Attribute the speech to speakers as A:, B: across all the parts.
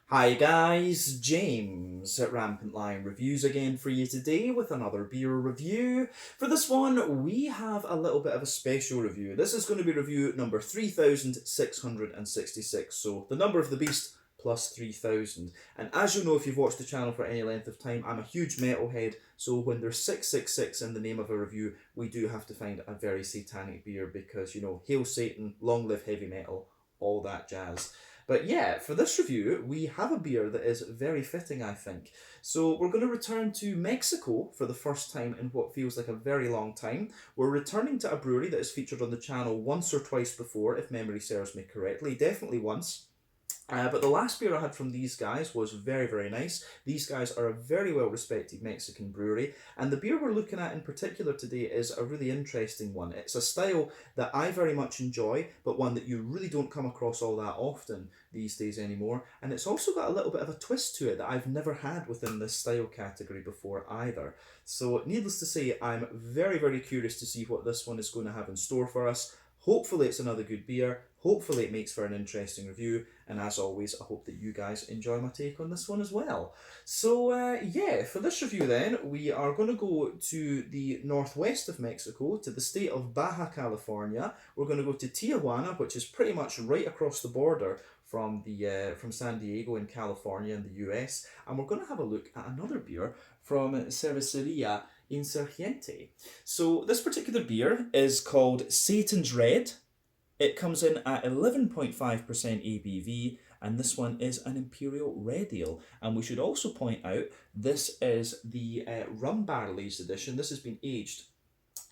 A: Hi guys, James at Rampant Lion Reviews again for you today with another beer review. For this one, we have a little bit of a special review. This is going to be review number 3666, so the number of the beast plus 3000. And as you know, if you've watched the channel for any length of time, I'm a huge metalhead, so when there's 666 in the name of a review, we do have to find a very satanic beer because, you know, hail Satan, long live heavy metal, all that jazz. But yeah, for this review, we have a beer that is very fitting, I think. So we're going to return to Mexico for the first time in what feels like a very long time. We're returning to a brewery that has featured on the channel once or twice before, if memory serves me correctly. Definitely once. But the last beer I had from these guys was very, very nice. These guys are a very well respected Mexican brewery, and the beer we're looking at in particular today is a really interesting one. It's a style that I very much enjoy, but one that you really don't come across all that often these days anymore. And it's also got a little bit of a twist to it that I've never had within this style category before either. So, needless to say, I'm very, very curious to see what this one is going to have in store for us. Hopefully it's another good beer. Hopefully it makes for an interesting review. And as always, I hope that you guys enjoy my take on this one as well. So yeah, for this review then, we are going to go to the northwest of Mexico, to the state of Baja, California. We're going to go to Tijuana, which is pretty much right across the border from San Diego in California in the US. And we're going to have a look at another beer from Cerveceria Insurgente. So this particular beer is called Satan's Red. It comes in at 11.5% ABV, and this one is an Imperial Red Ale. And we should also point out, this is the rum barrel aged edition. This has been aged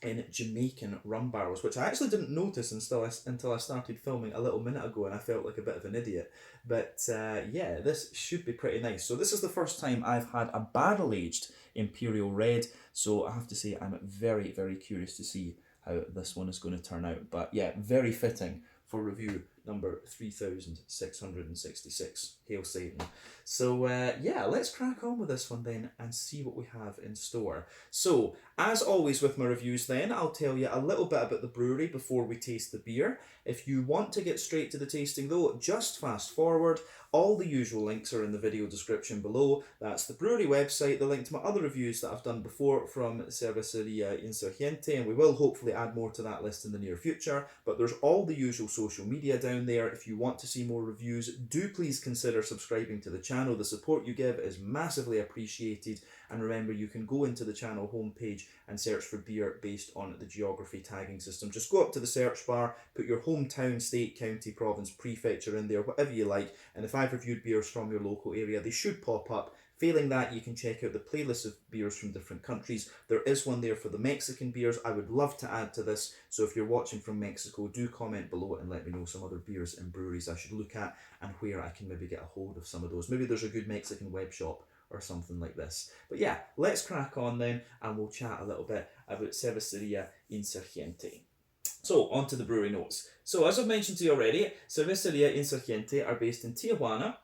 A: in Jamaican rum barrels, which I actually didn't notice until I started filming a little minute ago, and I felt like a bit of an idiot. But yeah, this should be pretty nice. So this is the first time I've had a barrel aged Imperial Red, so I have to say I'm very, very curious to see how this one is going to turn out. But yeah, very fitting for review number 3666. Hail Satan. So yeah, let's crack on with this one then and see what we have in store. So, as always with my reviews then, I'll tell you a little bit about the brewery before we taste the beer. If you want to get straight to the tasting though, just fast forward. All the usual links are in the video description below. That's the brewery website, the link to my other reviews that I've done before from Cerveceria Insurgente, and we will hopefully add more to that list in the near future. But there's all the usual social media down there. If you want to see more reviews, do please consider subscribing to the channel. The support you give is massively appreciated. And remember, you can go into the channel homepage and search for beer based on the geography tagging system. Just go up to the search bar, put your hometown, state, county, province, prefecture in there, whatever you like, and if I've reviewed beers from your local area, they should pop up. Failing that, you can check out the playlist of beers from different countries. There is one there for the Mexican beers. I would love to add to this, so if you're watching from Mexico, do comment below and let me know some other beers and breweries I should look at and where I can maybe get a hold of some of those. Maybe there's a good Mexican web shop or something like this. But yeah, let's crack on then, and we'll chat a little bit about Cerveceria Insurgente. So, on to the brewery notes. So, as I've mentioned to you already, Cerveceria Insurgente are based in Tijuana,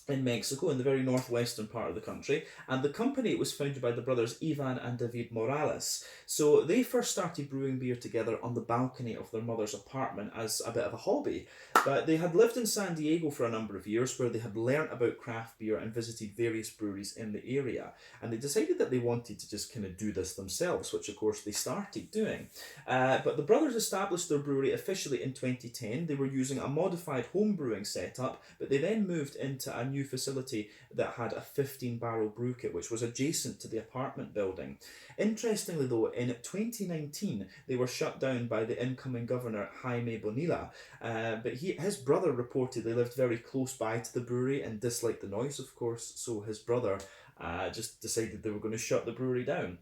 A: in Mexico, in the very northwestern part of the country, and the company was founded by the brothers Ivan and David Morales. So they first started brewing beer together on the balcony of their mother's apartment as a bit of a hobby. But they had lived in San Diego for a number of years, where they had learnt about craft beer and visited various breweries in the area. And they decided that they wanted to just kind of do this themselves, which of course they started doing. But the brothers established their brewery officially in 2010. They were using a modified home brewing setup, but they then moved into a new facility that had a 15-barrel brew kit, which was adjacent to the apartment building. Interestingly though, in 2019 they were shut down by the incoming governor Jaime Bonilla, but his brother reportedly lived very close by to the brewery and disliked the noise, of course, so his brother just decided they were going to shut the brewery down.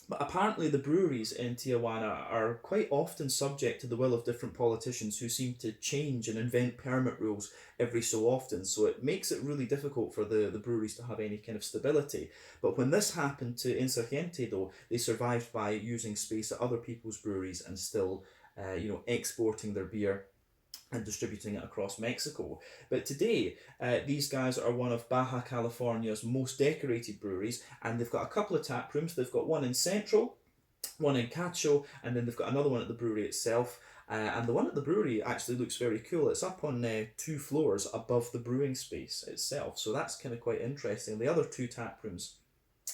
A: But apparently the breweries in Tijuana are quite often subject to the will of different politicians who seem to change and invent permit rules every so often. So it makes it really difficult for the breweries to have any kind of stability. But when this happened to Insurgente though, they survived by using space at other people's breweries and still exporting their beer and distributing it across Mexico. But today, these guys are one of Baja California's most decorated breweries, and they've got a couple of tap rooms. They've got one in Central, one in Cacho, and then they've got another one at the brewery itself. And the one at the brewery actually looks very cool. It's up on 2 floors above the brewing space itself, so that's kind of quite interesting. The other 2 tap rooms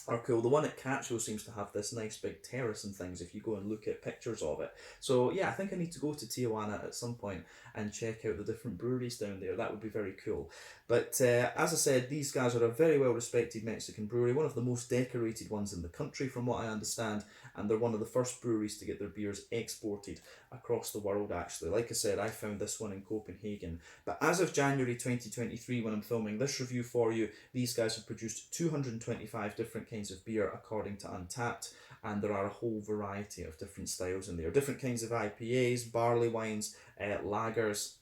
A: are cool. The one at Cacho seems to have this nice big terrace and things if you go and look at pictures of it. So yeah, I think I need to go to Tijuana at some point and check out the different breweries down there. That would be very cool. But as I said, these guys are a very well respected Mexican brewery, one of the most decorated ones in the country from what I understand, and they're one of the first breweries to get their beers exported across the world actually. Like I said, I found this one in Copenhagen. But as of January 2023, when I'm filming this review for you, these guys have produced 225 different kinds of beer according to Untappd, and there are a whole variety of different styles in there. Different kinds of IPAs, barley wines, lagers,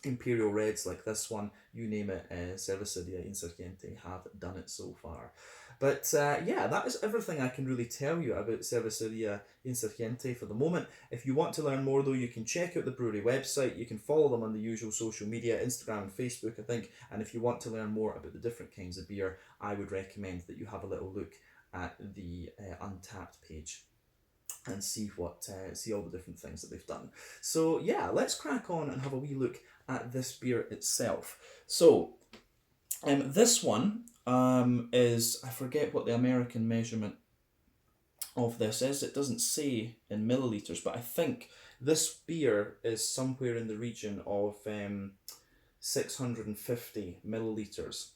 A: Imperial Reds like this one, you name it, Cerveceria Insurgente have done it so far. But yeah, that is everything I can really tell you about Cerveceria Insurgente for the moment. If you want to learn more though, you can check out the brewery website. You can follow them on the usual social media, Instagram and Facebook I think. And if you want to learn more about the different kinds of beer, I would recommend that you have a little look at the Untappd page and see all the different things that they've done. So yeah, let's crack on and have a wee look at this beer itself. So this one is, I forget what the American measurement of this is. It doesn't say in milliliters, but I think this beer is somewhere in the region of 650 milliliters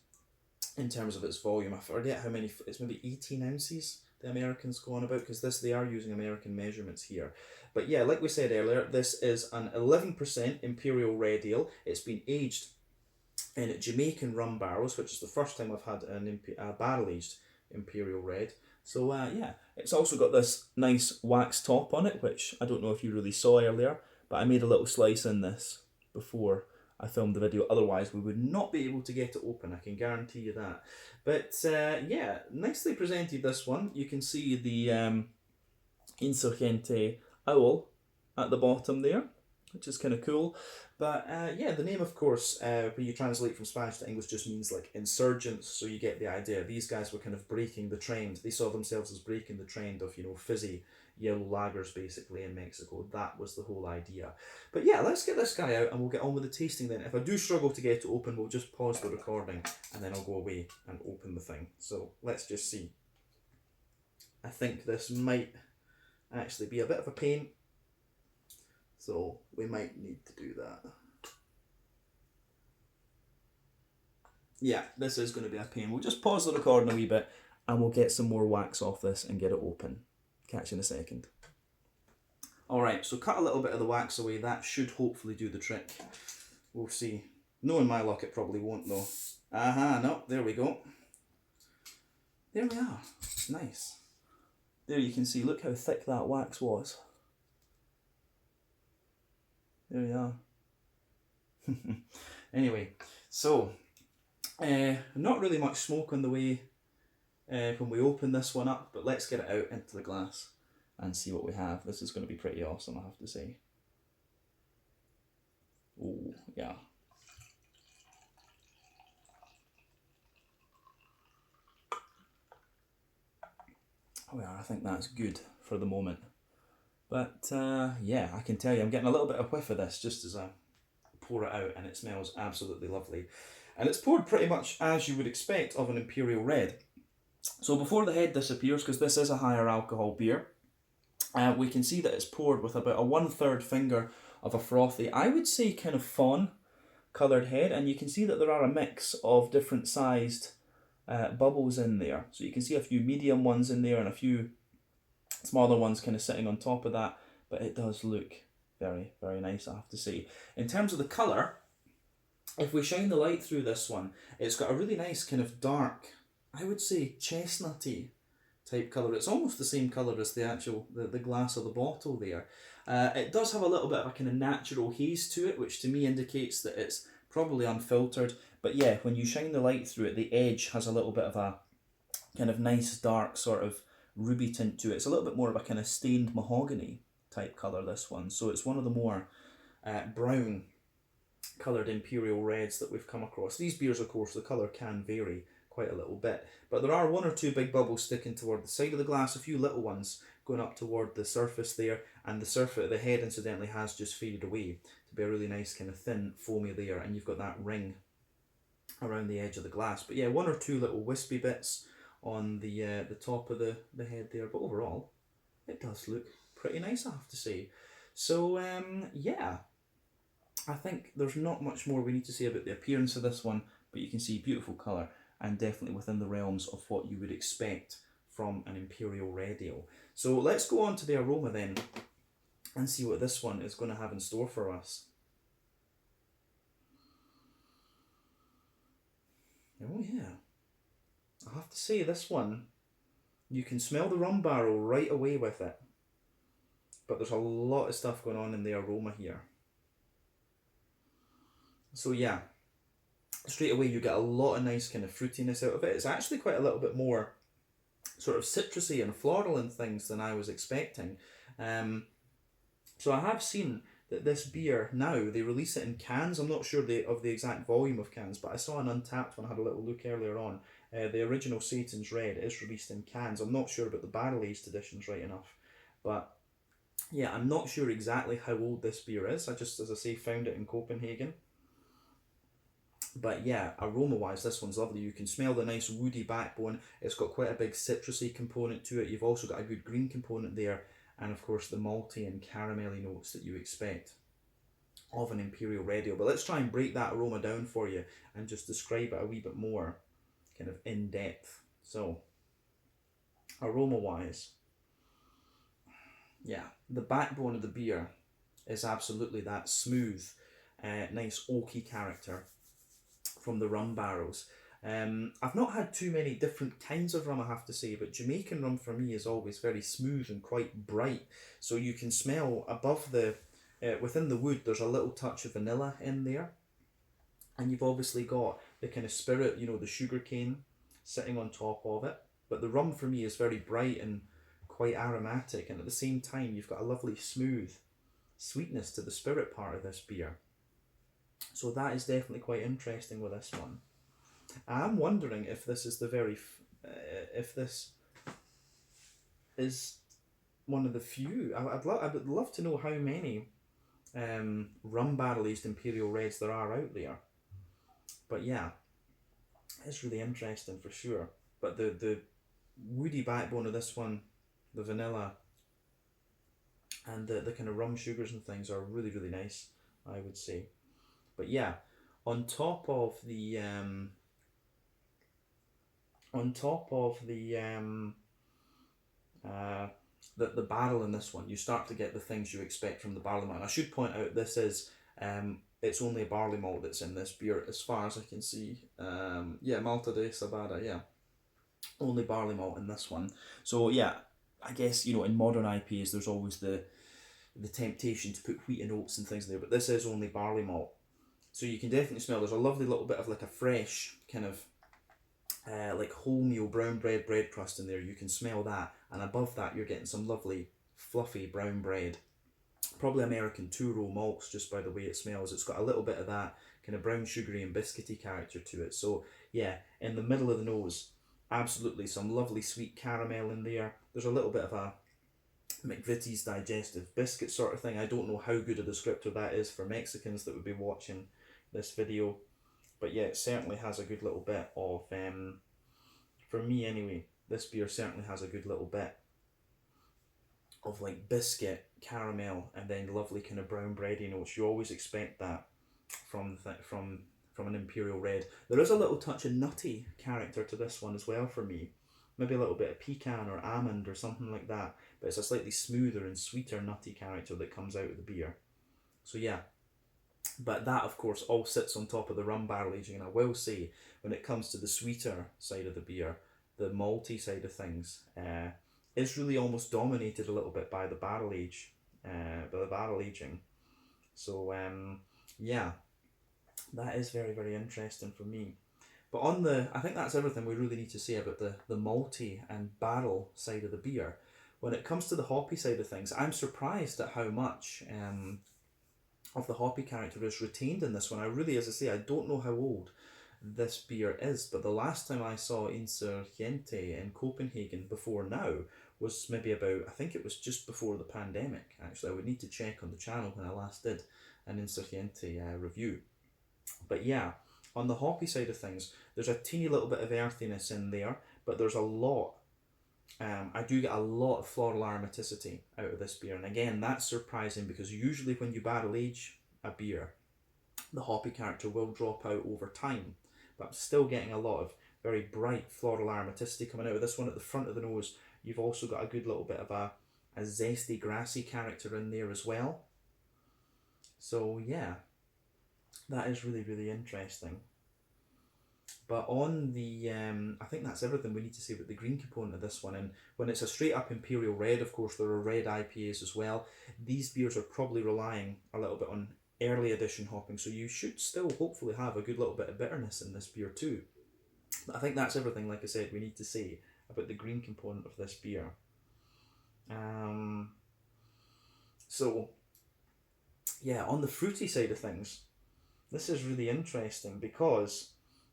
A: in terms of its volume. I forget how many, it's maybe 18 ounces the Americans go on about, because they are using American measurements here. But yeah, like we said earlier, this is an 11% Imperial Red Ale. It's been aged in Jamaican rum barrels, which is the first time I've had a barrel-aged Imperial Red. So yeah, it's also got this nice wax top on it, which I don't know if you really saw earlier, but I made a little slice in this before I filmed the video. Otherwise, we would not be able to get it open, I can guarantee you that. But yeah, nicely presented this one. You can see the Insurgente owl at the bottom there, which is kind of cool. But yeah, the name, of course, when you translate from Spanish to English, just means like insurgents, so you get the idea. These guys were kind of breaking the trend. They saw themselves as breaking the trend of, you know, fizzy yellow lagers basically in Mexico. That was the whole idea. But yeah, let's get this guy out and we'll get on with the tasting then. If I do struggle to get it open, we'll just pause the recording and then I'll go away and open the thing. So let's just see. I think this might actually be a bit of a pain, so we might need to do that. Yeah, this is going to be a pain. We'll just pause the recording a wee bit and we'll get some more wax off this and get it open. Catch you in a second. Alright, so cut a little bit of the wax away. That should hopefully do the trick. We'll see. Knowing my luck, it probably won't though. Aha, no, there we go. There we are. Nice. There you can see, look how thick that wax was. There we are. Anyway, so not really much smoke on the way when we open this one up, but let's get it out into the glass and see what we have. This is going to be pretty awesome, I have to say. Oh, yeah. Oh yeah, I think that's good for the moment. But yeah, I can tell you I'm getting a little bit of whiff of this just as I pour it out, and it smells absolutely lovely. And it's poured pretty much as you would expect of an Imperial Red. So before the head disappears, because this is a higher alcohol beer, we can see that it's poured with about a 1/3 finger of a frothy, I would say kind of fawn coloured head, and you can see that there are a mix of different sized bubbles in there. So you can see a few medium ones in there and a few smaller ones kind of sitting on top of that, but it does look very, very nice, I have to say. In terms of the colour, if we shine the light through this one, it's got a really nice kind of dark, I would say chestnutty type colour. It's almost the same colour as the actual, the glass of the bottle there. It does have a little bit of a kind of natural haze to it, which to me indicates that it's probably unfiltered. But yeah, when you shine the light through it, the edge has a little bit of a kind of nice dark sort of ruby tint to it. It's a little bit more of a kind of stained mahogany type colour, this one. So it's one of the more brown coloured Imperial Reds that we've come across. These beers, of course, the colour can vary quite a little bit, but there are 1 or 2 big bubbles sticking toward the side of the glass, a few little ones going up toward the surface there, and the head incidentally has just faded away to be a really nice kind of thin foamy layer, and you've got that ring around the edge of the glass. But yeah, one or two little wispy bits on the top of the head there, but overall it does look pretty nice, I have to say. So yeah, I think there's not much more we need to say about the appearance of this one, but you can see beautiful colour and definitely within the realms of what you would expect from an Imperial radio. So let's go on to the aroma then and see what this one is going to have in store for us. Oh yeah, I have to say this one, you can smell the rum barrel right away with it, but there's a lot of stuff going on in the aroma here. So yeah, straight away you get a lot of nice kind of fruitiness out of it. It's actually quite a little bit more sort of citrusy and floral and things than I was expecting. So I have seen that this beer now, they release it in cans. I'm not sure of the exact volume of cans, but I saw an Untappd when I had a little look earlier on. The original Satan's Red is released in cans. I'm not sure about the barrel-aged editions right enough, but yeah, I'm not sure exactly how old this beer is. I just, as I say, found it in Copenhagen. But yeah, aroma-wise, this one's lovely. You can smell the nice woody backbone. It's got quite a big citrusy component to it. You've also got a good green component there. And of course the malty and caramelly notes that you expect of an Imperial radio. But let's try and break that aroma down for you and just describe it a wee bit more kind of in depth. So, aroma-wise, yeah, the backbone of the beer is absolutely that smooth, nice oaky character from the rum barrels. I've not had too many different kinds of rum, I have to say, but Jamaican rum for me is always very smooth and quite bright. So you can smell above the, within the wood, there's a little touch of vanilla in there. And you've obviously got the kind of spirit, you know, the sugar cane sitting on top of it. But the rum for me is very bright and quite aromatic. And at the same time, you've got a lovely smooth sweetness to the spirit part of this beer. So that is definitely quite interesting with this one. I'm wondering if this is the very, if this is one of the few. I would love to know how many rum barrel aged Imperial Reds there are out there. But yeah, it's really interesting for sure. But the woody backbone of this one, the vanilla, and the kind of rum sugars and things are really, really nice, I would say. But yeah, on top of the the barrel in this one, you start to get the things you expect from the barley malt. And I should point out this is it's only a barley malt that's in this beer as far as I can see. Yeah, Malta de Sabada, yeah, only barley malt in this one. So yeah, I guess, you know, in modern IPAs there's always the temptation to put wheat and oats and things in there, but this is only barley malt. So you can definitely smell there's a lovely little bit of like a fresh kind of like wholemeal brown bread crust in there. You can smell that, and above that you're getting some lovely fluffy brown bread, probably American two-row malts just by the way it smells. It's got a little bit of that kind of brown sugary and biscuity character to it. So yeah, in the middle of the nose, absolutely some lovely sweet caramel in there. There's a little bit of a McVitie's digestive biscuit sort of thing. I don't know how good a descriptor that is for Mexicans that would be watching this video, but yeah, it certainly has a good little bit of, for me anyway, this beer certainly has a good little bit of like biscuit, caramel, and then lovely kind of brown bready notes. You always expect that from an Imperial Red. There is a little touch of nutty character to this one as well for me. Maybe a little bit of pecan or almond or something like that, but it's a slightly smoother and sweeter nutty character that comes out of the beer. So yeah, but that of course all sits on top of the rum barrel aging, and I will say when it comes to the sweeter side of the beer, the malty side of things is really almost dominated a little bit by the barrel age, by the barrel aging. So yeah, that is very, very interesting for me. But I think that's everything we really need to say about the malty and barrel side of the beer. When it comes to the hoppy side of things, I'm surprised at how much of the hoppy character is retained in this one. I really, as I say, I don't know how old this beer is. But the last time I saw Insurgente in Copenhagen before now was maybe about, I think it was just before the pandemic, actually. I would need to check on the channel when I last did an Insurgente review. But yeah, on the hoppy side of things, there's a teeny little bit of earthiness in there, but there's a lot. I do get a lot of floral aromaticity out of this beer, and again, that's surprising because usually when you barrel age a beer, the hoppy character will drop out over time, but I'm still getting a lot of very bright floral aromaticity coming out of this one. At the front of the nose, you've also got a good little bit of a zesty, grassy character in there as well. So yeah, that is really, really interesting. But on the, I think that's everything we need to say about the green component of this one. And when it's a straight up Imperial Red, of course, there are red IPAs as well. These beers are probably relying a little bit on early edition hopping, so you should still hopefully have a good little bit of bitterness in this beer too. But I think that's everything, like I said, we need to say about the green component of this beer. So, yeah, on the fruity side of things, this is really interesting because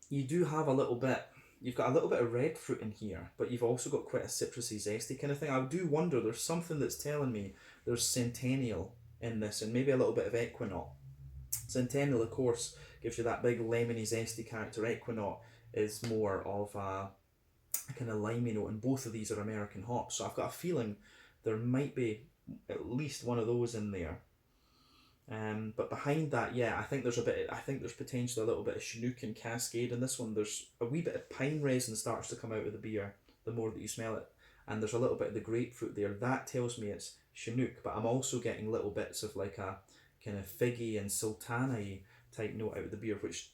A: you do have a little bit, you've got a little bit of red fruit in here, but you've also got quite a citrusy, zesty kind of thing. I do wonder, there's something that's telling me there's Centennial in this and maybe a little bit of Equinaut. Centennial, of course, gives you that big lemony, zesty character. Equinaut is more of a kind of limey note, and both of these are American hops. So I've got a feeling there might be at least one of those in there. But behind that, yeah, I think there's potentially a little bit of Chinook and Cascade in this one. There's a wee bit of pine resin starts to come out of the beer the more that you smell it, and there's a little bit of the grapefruit there. That tells me it's Chinook, but I'm also getting little bits of like a kind of figgy and sultana-y type note out of the beer, which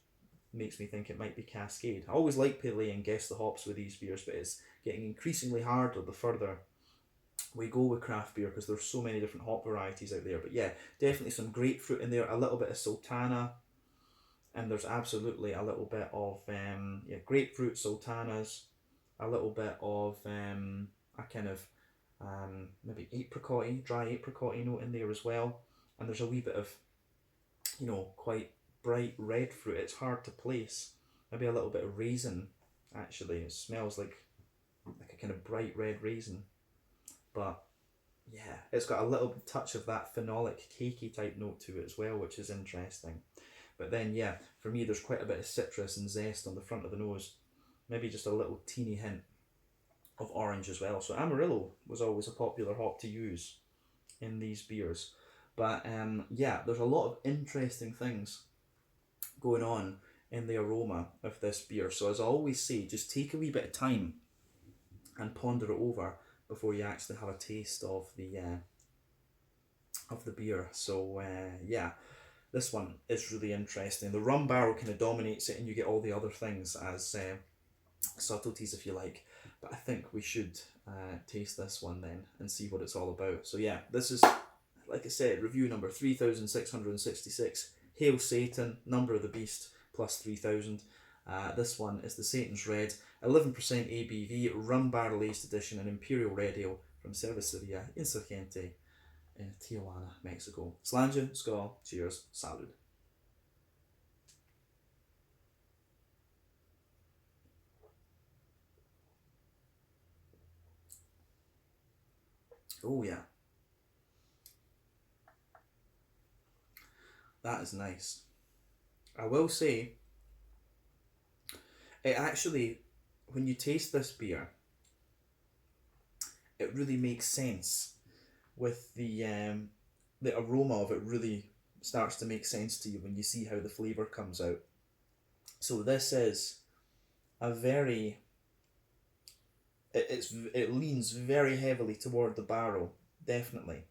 A: makes me think it might be Cascade. I always like pale and guess the hops with these beers, but it's getting increasingly harder the further we go with craft beer because there's so many different hop varieties out there. But yeah, definitely some grapefruit in there, a little bit of sultana, and there's absolutely a little bit of grapefruit, sultanas, a little bit of a kind of maybe apricot-y, dry apricot-y note in there as well. And there's a wee bit of, quite bright red fruit. It's hard to place. Maybe a little bit of raisin, actually. It smells like a kind of bright red raisin. But yeah, it's got a little touch of that phenolic, cakey type note to it as well, which is interesting. But then, yeah, for me, there's quite a bit of citrus and zest on the front of the nose. Maybe just a little teeny hint of orange as well. So Amarillo was always a popular hop to use in these beers. But yeah, there's a lot of interesting things going on in the aroma of this beer. So as I always say, just take a wee bit of time and ponder it over before you actually have a taste of the beer. So yeah, this one is really interesting. The rum barrel kind of dominates it, and you get all the other things as subtleties, if you like. But I think we should taste this one then and see what it's all about. So yeah, this is, like I said, review number 3666. Hail Satan, number of the beast, plus 3000. This one is the Satan's Red, 11% ABV, rum barrel aged edition, an Imperial Red Ale from Cerveceria Insurgente in Tijuana, Mexico. Sláinte, skål, cheers, salud. Oh yeah. That is nice. I will say, it actually, when you taste this beer, it really makes sense with the aroma of it really starts to make sense to you when you see how the flavour comes out. So this is a very, it leans very heavily toward the barrel, definitely.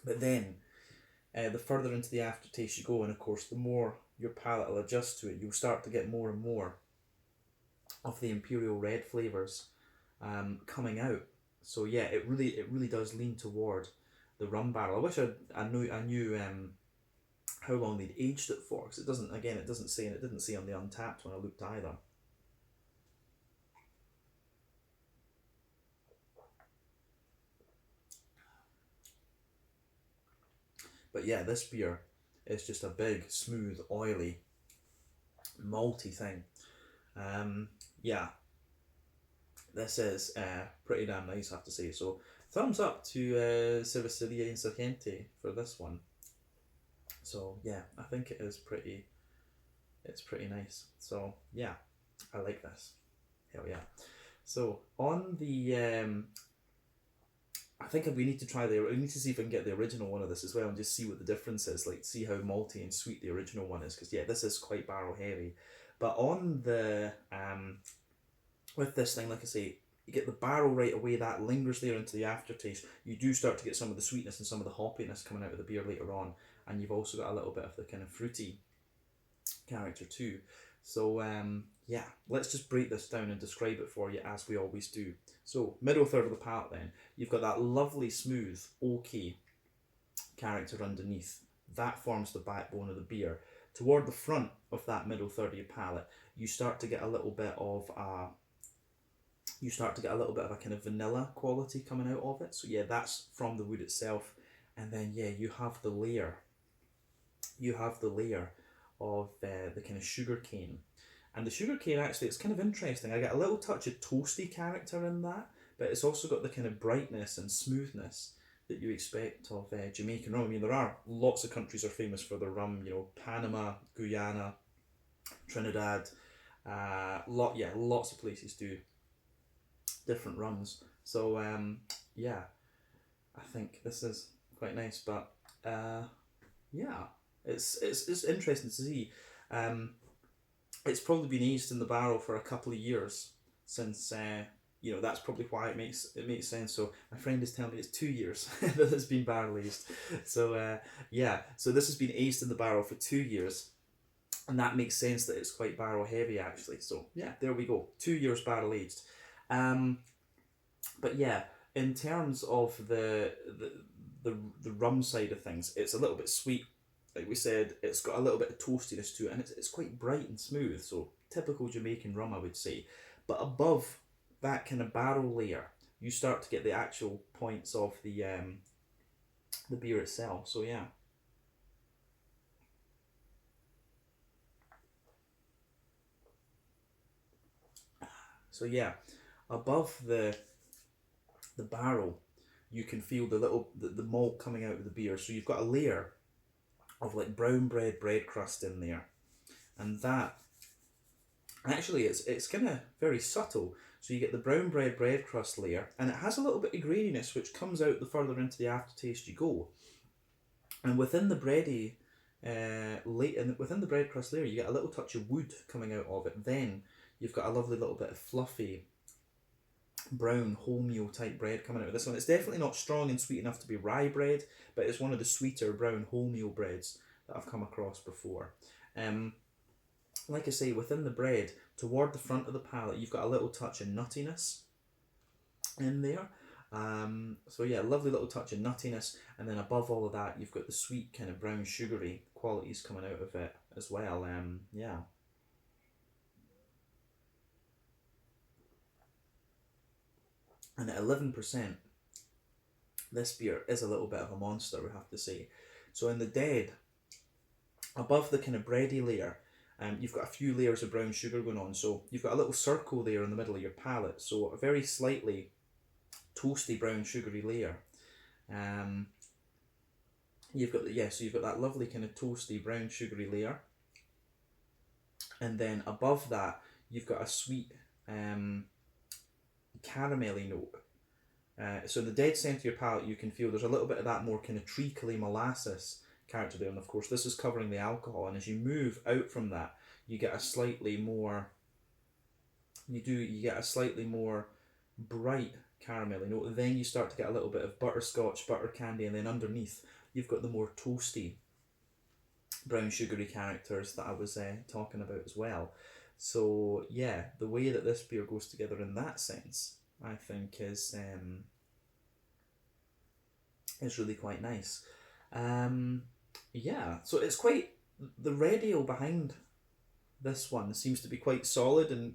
A: But then, the further into the aftertaste you go, and of course the more your palate will adjust to it, you'll start to get more and more of the Imperial Red flavours coming out. So yeah, it really does lean toward the rum barrel. I wish I knew how long they'd aged it for, because it doesn't say, and it didn't say on the Untappd when I looked either. But yeah, this beer is just a big, smooth, oily malty thing. Yeah, this is pretty damn nice, I have to say. So thumbs up to Cerveceria Insurgente for this one. So yeah, I think it's pretty nice. So yeah, I like this. Hell yeah. So on the I think we need to try we need to see if we can get the original one of this as well and just see what the difference is, like see how malty and sweet the original one is, because yeah, this is quite barrel heavy. But on the with this thing, like I say, you get the barrel right away, that lingers there into the aftertaste. You do start to get some of the sweetness and some of the hoppiness coming out of the beer later on, and you've also got a little bit of the kind of fruity character too. So yeah, let's just break this down and describe it for you as we always do. So middle third of the palate, then you've got that lovely smooth oaky character underneath. That forms the backbone of the beer. Toward the front of that middle third of your palate, you start to get a little bit of a kind of vanilla quality coming out of it. So yeah, that's from the wood itself. And then yeah, you have the layer of the kind of sugar cane. And the sugar cane, actually, it's kind of interesting. I get a little touch of toasty character in that, but it's also got the kind of brightness and smoothness that you expect of Jamaican rum. I mean, there are lots of countries are famous for their rum. You know, Panama, Guyana, Trinidad. Lots of places do different rums. So yeah, I think this is quite nice. But yeah, it's interesting to see. It's probably been aged in the barrel for a couple of years since that's probably why it makes sense. So my friend is telling me it's 2 years that it's been barrel aged. So so this has been aged in the barrel for 2 years, and that makes sense that it's quite barrel heavy actually. So yeah, there we go, 2 years barrel aged. But yeah, in terms of the rum side of things, it's a little bit sweet. Like we said, it's got a little bit of toastiness to it, and it's quite bright and smooth. So typical Jamaican rum, I would say. But above that kind of barrel layer, you start to get the actual points of the beer itself. So yeah. So yeah, above the barrel, you can feel the malt coming out of the beer. So you've got a layer of like brown bread crust in there, and that actually it's kind of very subtle. So you get the brown bread crust layer, and it has a little bit of graininess which comes out the further into the aftertaste you go. And within the bready within the bread crust layer, you get a little touch of wood coming out of it. Then you've got a lovely little bit of fluffy brown wholemeal type bread coming out of this one. It's definitely not strong and sweet enough to be rye bread, but it's one of the sweeter brown wholemeal breads that I've come across before. Like I say, within the bread, toward the front of the palate, you've got a little touch of nuttiness in there. So yeah, lovely little touch of nuttiness, and then above all of that, you've got the sweet kind of brown sugary qualities coming out of it as well. Yeah. And at 11%, this beer is a little bit of a monster, we have to say. So in the dead, above the kind of bready layer, you've got a few layers of brown sugar going on. So you've got a little circle there in the middle of your palate. So a very slightly toasty brown sugary layer. You've got you've got that lovely kind of toasty brown sugary layer, and then above that you've got a sweet caramelly note. So in the dead centre of your palate, you can feel there's a little bit of that more kind of treacly molasses character there, and of course this is covering the alcohol. And as you move out from that, you get a slightly more bright caramelly note. Then you start to get a little bit of butterscotch, butter candy, and then underneath you've got the more toasty brown sugary characters that I was talking about as well. So yeah, the way that this beer goes together in that sense, I think is really quite nice. Yeah, so it's quite, the radio behind this one seems to be quite solid and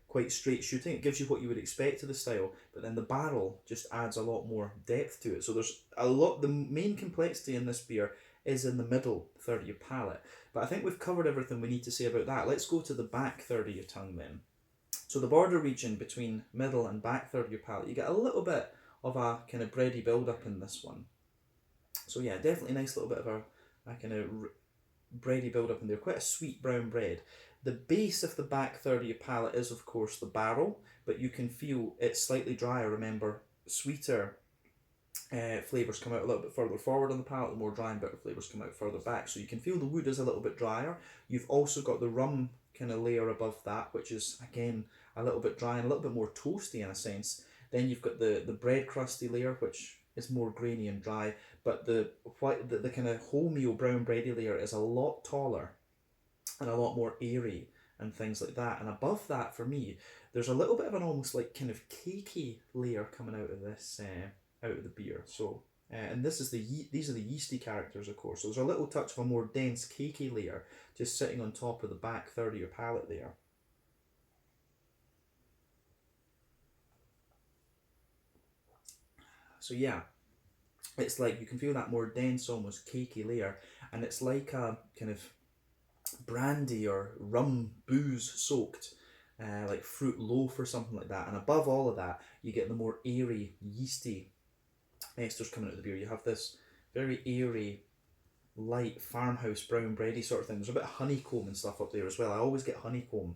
A: quite straight shooting. It gives you what you would expect of the style, but then the barrel just adds a lot more depth to it. So there's a lot. The main complexity in this beer is in the middle third of your palate. But I think we've covered everything we need to say about that. Let's go to the back third of your tongue then. So the border region between middle and back third of your palate, you get a little bit of a kind of bready build-up in this one. So yeah, definitely a nice little bit of a kind of bready build-up in there, quite a sweet brown bread. The base of the back third of your palate is of course the barrel, but you can feel it's slightly drier. Remember, sweeter flavours come out a little bit further forward on the palate, the more dry and bitter flavours come out further back. So you can feel the wood is a little bit drier. You've also got the rum kind of layer above that, which is again a little bit dry and a little bit more toasty in a sense. Then you've got the bread crusty layer, which is more grainy and dry, but the kind of wholemeal brown bready layer is a lot taller and a lot more airy and things like that. And above that, for me, there's a little bit of an almost like kind of cakey layer coming out of this out of the beer. So and this is these are the yeasty characters, of course. So there's a little touch of a more dense cakey layer just sitting on top of the back third of your palate there. So yeah, it's like you can feel that more dense, almost cakey layer, and it's like a kind of brandy or rum booze soaked, like fruit loaf or something like that. And above all of that, you get the more airy, yeasty esters coming out of the beer. You have this very airy, light farmhouse brown bready sort of thing. There's a bit of honeycomb and stuff up there as well. I always get honeycomb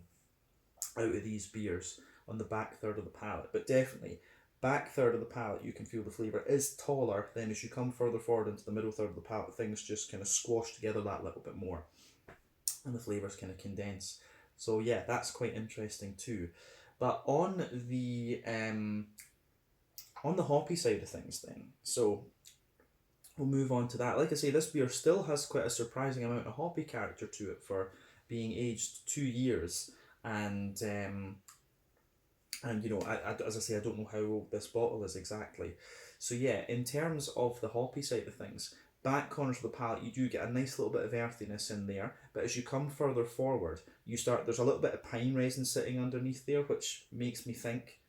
A: out of these beers on the back third of the palate, but definitely back third of the palate you can feel the flavour is taller. Then as you come further forward into the middle third of the palate, things just kind of squash together that little bit more and the flavours kind of condense. So yeah, that's quite interesting too. But on the hoppy side of things then, so we'll move on to that. Like I say, this beer still has quite a surprising amount of hoppy character to it for being aged 2 years. And you know, as I say, I don't know how old this bottle is exactly. So yeah, in terms of the hoppy side of things, back corners of the palate, you do get a nice little bit of earthiness in there. But as you come further forward, there's a little bit of pine resin sitting underneath there, which makes me think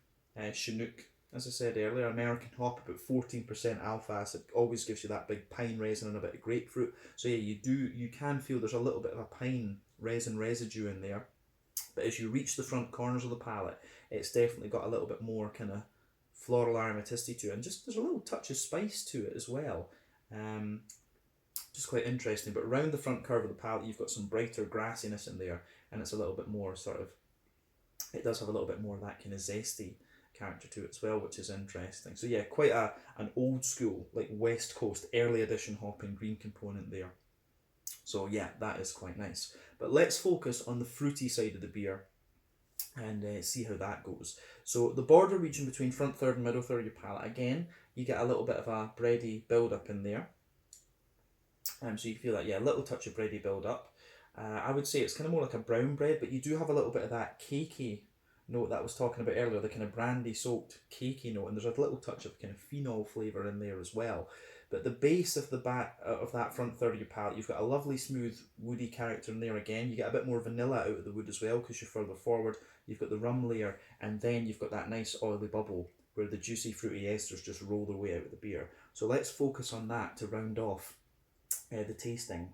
A: Chinook. As I said earlier, American hop, about 14% alpha acid, always gives you that big pine resin and a bit of grapefruit. So yeah, you can feel there's a little bit of a pine resin residue in there. But as you reach the front corners of the palate, it's definitely got a little bit more kind of floral aromaticity to it, and just there's a little touch of spice to it as well. Just quite interesting. But around the front curve of the palate, you've got some brighter grassiness in there, and it's a little bit more sort of, it does have a little bit more of that kind of zesty character to it as well, which is interesting. So yeah, quite an old school, like West Coast early edition hopping green component there. So yeah, that is quite nice. But let's focus on the fruity side of the beer and see how that goes. So the border region between front third and middle third of your palate, again, you get a little bit of a bready build up in there. So you feel that, yeah, a little touch of bready build up. I would say it's kind of more like a brown bread, but you do have a little bit of that cakey note that I was talking about earlier, the kind of brandy soaked cakey note, and there's a little touch of kind of phenol flavour in there as well. But the base of the back of that front third of your palate, you've got a lovely smooth woody character in there again. You get a bit more vanilla out of the wood as well because you're further forward. You've got the rum layer, and then you've got that nice oily bubble where the juicy fruity esters just roll their way out of the beer. So let's focus on that to round off the tasting.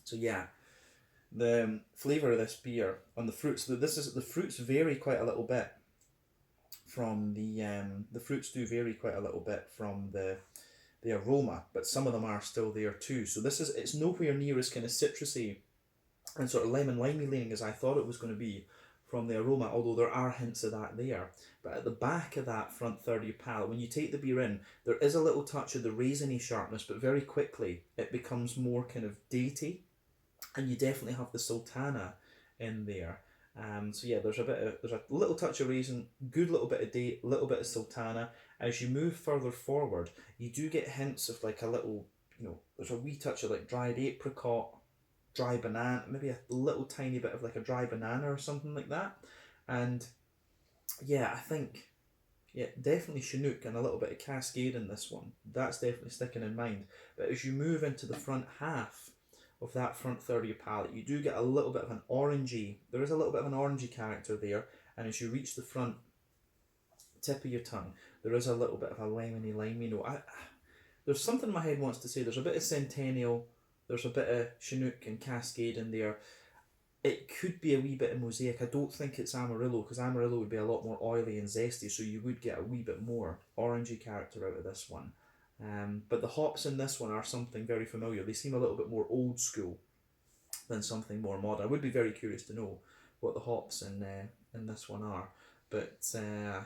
A: So yeah, the flavour of this beer on the fruits. The fruits vary quite a little bit from the fruits do vary quite a little bit from the aroma, but some of them are still there too. So it's nowhere near as kind of citrusy and sort of lemon limey leaning as I thought it was going to be from the aroma, although there are hints of that there. But at the back of that front third of your palate, when you take the beer in, there is a little touch of the raisiny sharpness, but very quickly it becomes more kind of datey, and you definitely have the sultana in there. So yeah, there's a little touch of raisin, good little bit of date, little bit of sultana. As you move further forward, you do get hints of like a little, there's a wee touch of like dried apricot, dry banana, maybe a little tiny bit of like a dry banana or something like that. And yeah, I think, yeah, definitely Chinook and a little bit of Cascade in this one. That's definitely sticking in mind. But as you move into the front half of that front third of your palate, you do get a little bit of an orangey, there is a little bit of an orangey character there, and as you reach the front tip of your tongue, there is a little bit of a limey note. There's something in my head wants to say, there's a bit of Centennial, there's a bit of Chinook and Cascade in there. It could be a wee bit of Mosaic. I don't think it's Amarillo, because Amarillo would be a lot more oily and zesty, so you would get a wee bit more orangey character out of this one. But the hops in this one are something very familiar. They seem a little bit more old school than something more modern. I would be very curious to know what the hops in this one are. But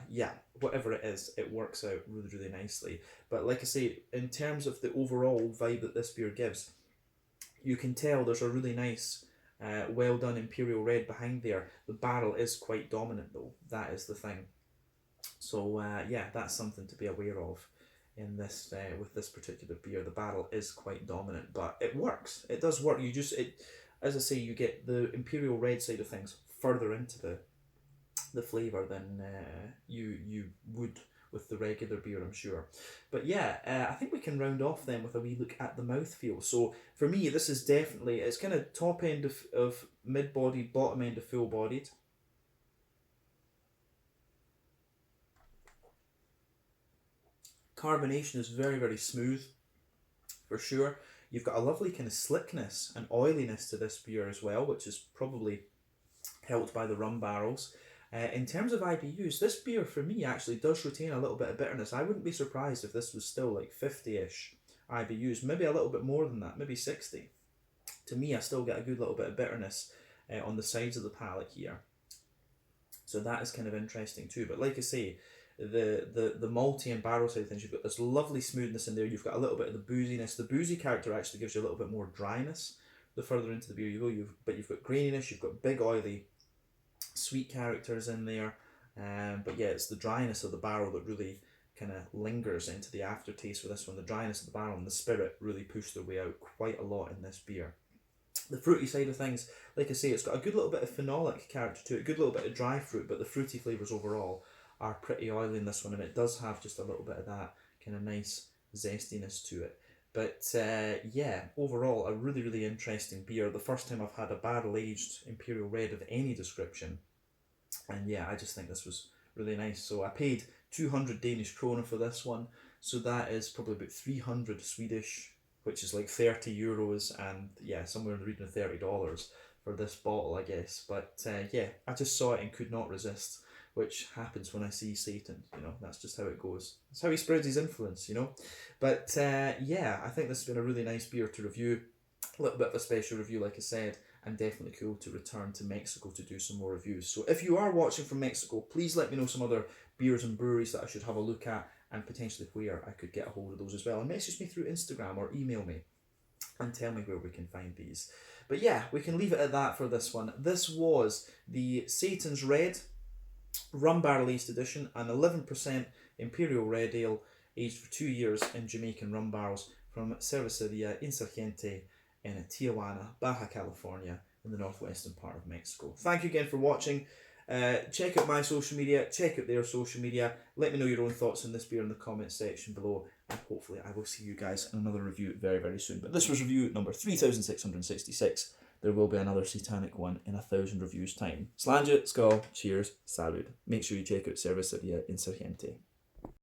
A: yeah, whatever it is, it works out really, really nicely. But like I say, in terms of the overall vibe that this beer gives, you can tell there's a really nice, well done Imperial Red behind there. The barrel is quite dominant though, that is the thing. So yeah, that's something to be aware of in this with this particular beer. The barrel is quite dominant, but it works. It does work. As I say, you get the Imperial Red side of things further into the flavour than you would with the regular beer, I'm sure. But yeah, I think we can round off then with a wee look at the mouthfeel. So for me, this is definitely, it's kind of top end of mid-bodied, bottom end of full-bodied. Carbonation is very, very smooth, for sure. You've got a lovely kind of slickness and oiliness to this beer as well, which is probably helped by the rum barrels. In terms of IBUs, this beer for me actually does retain a little bit of bitterness. I wouldn't be surprised if this was still like 50-ish IBUs, maybe a little bit more than that, maybe 60. To me, I still get a good little bit of bitterness on the sides of the palate here. So that is kind of interesting too. But like I say, the malty and barrel side of things, you've got this lovely smoothness in there. You've got a little bit of the booziness. The boozy character actually gives you a little bit more dryness the further into the beer you go. But you've got graininess, you've got big oily sweet characters in there, but yeah, it's the dryness of the barrel that really kind of lingers into the aftertaste with this one. The dryness of the barrel and the spirit really push their way out quite a lot in this beer. The fruity side of things, like I say, it's got a good little bit of phenolic character to it, a good little bit of dry fruit, but the fruity flavours overall are pretty oily in this one, and it does have just a little bit of that kind of nice zestiness to it. But yeah, overall, a really, really interesting beer. The first time I've had a barrel-aged Imperial Red of any description. And yeah, I just think this was really nice. So I paid 200 Danish kroner for this one. So that is probably about 300 Swedish, which is like 30 euros, and yeah, somewhere in the region of $30 for this bottle, I guess. But yeah, I just saw it and could not resist, which happens when I see Satan, you know, that's just how it goes. That's how he spreads his influence, you know. But yeah, I think this has been a really nice beer to review. A little bit of a special review, like I said, and definitely cool to return to Mexico to do some more reviews. So if you are watching from Mexico, please let me know some other beers and breweries that I should have a look at, and potentially where I could get a hold of those as well. And message me through Instagram or email me and tell me where we can find these. But yeah, we can leave it at that for this one. This was the Satan's Red Rum Barrel Aged Edition, an 11% Imperial Red Ale aged for 2 years in Jamaican rum barrels from Cerveceria Insurgente in Tijuana, Baja, California, in the northwestern part of Mexico. Thank you again for watching. Check out my social media, check out their social media. Let me know your own thoughts on this beer in the comments section below, and hopefully I will see you guys in another review very, very soon. But this was review number 3666. There will be another satanic one in 1,000 reviews time. Slange, skull, cheers, salud. Make sure you check out Cerveceria Insurgente.